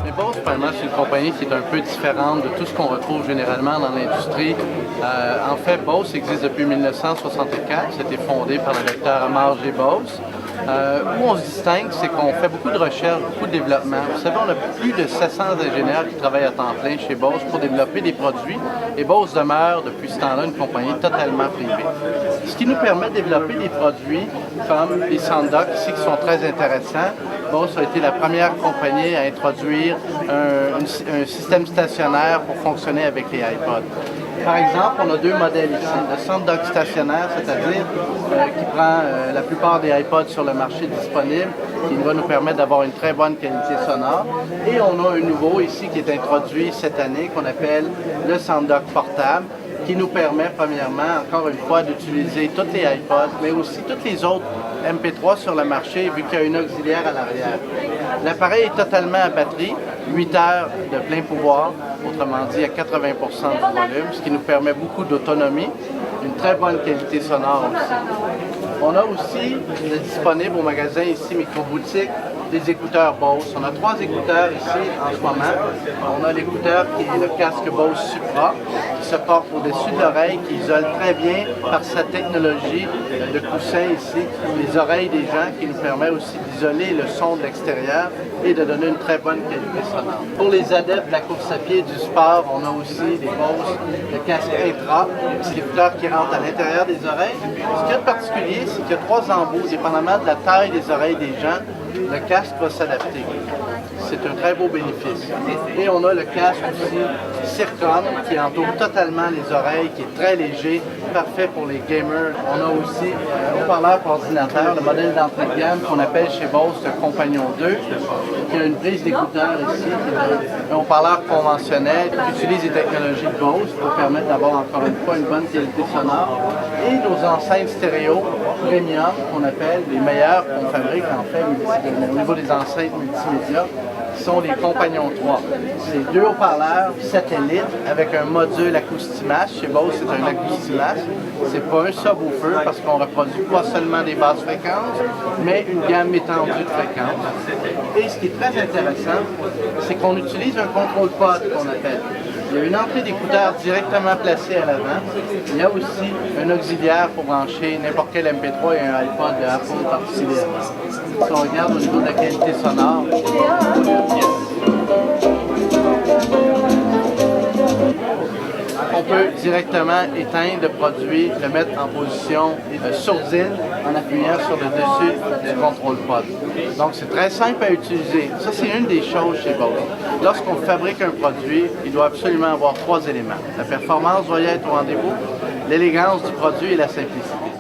Mais Bose, premièrement, c'est une compagnie qui est un peu différente de tout ce qu'on retrouve généralement dans l'industrie. En fait, Bose existe depuis 1964. C'était fondé par le docteur Amar G. Bose. Où on se distingue, c'est qu'on fait beaucoup de recherche, beaucoup de développement. Vous savez, on a plus de 700 ingénieurs qui travaillent à temps plein chez Bose pour développer des produits. Et Bose demeure, depuis ce temps-là, une compagnie totalement privée. Ce qui nous permet de développer des produits comme les SoundDock ici, qui sont très intéressants. Bose a été la première compagnie à introduire un système stationnaire pour fonctionner avec les iPods. Par exemple, on a deux modèles ici. Le SoundDock stationnaire, c'est-à-dire qui prend la plupart des iPods sur le marché disponible, qui va nous permettre d'avoir une très bonne qualité sonore. Et on a un nouveau ici qui est introduit cette année, qu'on appelle le SoundDock portable, qui nous permet, premièrement, encore une fois, d'utiliser toutes les iPods, mais aussi toutes les autres MP3 sur le marché, vu qu'il y a une auxiliaire à l'arrière. L'appareil est totalement à batterie, 8 heures de plein pouvoir, autrement dit à 80% du volume, ce qui nous permet beaucoup d'autonomie, une très bonne qualité sonore aussi. On a aussi disponible au magasin ici Microboutique des écouteurs Bose. On a 3 écouteurs ici en ce moment. On a l'écouteur qui est le casque Bose Supra, qui se porte au-dessus de l'oreille, qui isole très bien par sa technologie de coussin ici les oreilles des gens, qui nous permet aussi d'isoler le son de l'extérieur et de donner une très bonne qualité sonore. Pour les adeptes de la course à pied et du sport, on a aussi les Bose, le casque Intra, c'est l'écouteur qui rentre à l'intérieur des oreilles. Ce qu'il y a de particulier, c'est qu'il y a 3 embouts, dépendamment de la taille des oreilles des gens, le casque va s'adapter. C'est un très beau bénéfice. Et on a le casque aussi Circon qui entoure totalement les oreilles, qui est très léger, parfait pour les gamers. On a aussi un haut-parleur pour ordinateur, le modèle d'entrée de gamme qu'on appelle chez Bose le Compagnon 2, qui a une prise d'écouteur ici, qui est un haut-parleur conventionnel qui utilise les technologies de Bose pour permettre d'avoir encore une fois une bonne qualité sonore. Et nos enceintes stéréo premium, qu'on appelle les meilleures qu'on fabrique en fait au niveau des enceintes multimédia, qui sont les Compagnons 3. C'est 2 haut-parleurs satellites avec un module Acoustimash. Chez Bose, c'est un Acoustimash. C'est pas un subwoofer parce qu'on reproduit pas seulement des basses fréquences, mais une gamme étendue de fréquences. Et ce qui est très intéressant, c'est qu'on utilise un contrôle pod qu'on appelle. Il y a une entrée d'écouteur directement placée à l'avant. Il y a aussi un auxiliaire pour brancher n'importe quel MP3 et un iPod de Apple par-ci. Si on regarde au niveau de la qualité sonore, on peut directement éteindre le produit, le mettre en position sourdine en appuyant sur le dessus du contrôle pod. Donc c'est très simple à utiliser. Ça, c'est une des choses chez Bose. Lorsqu'on fabrique un produit, il doit absolument avoir 3 éléments. La performance doit y être au rendez-vous, l'élégance du produit et la simplicité.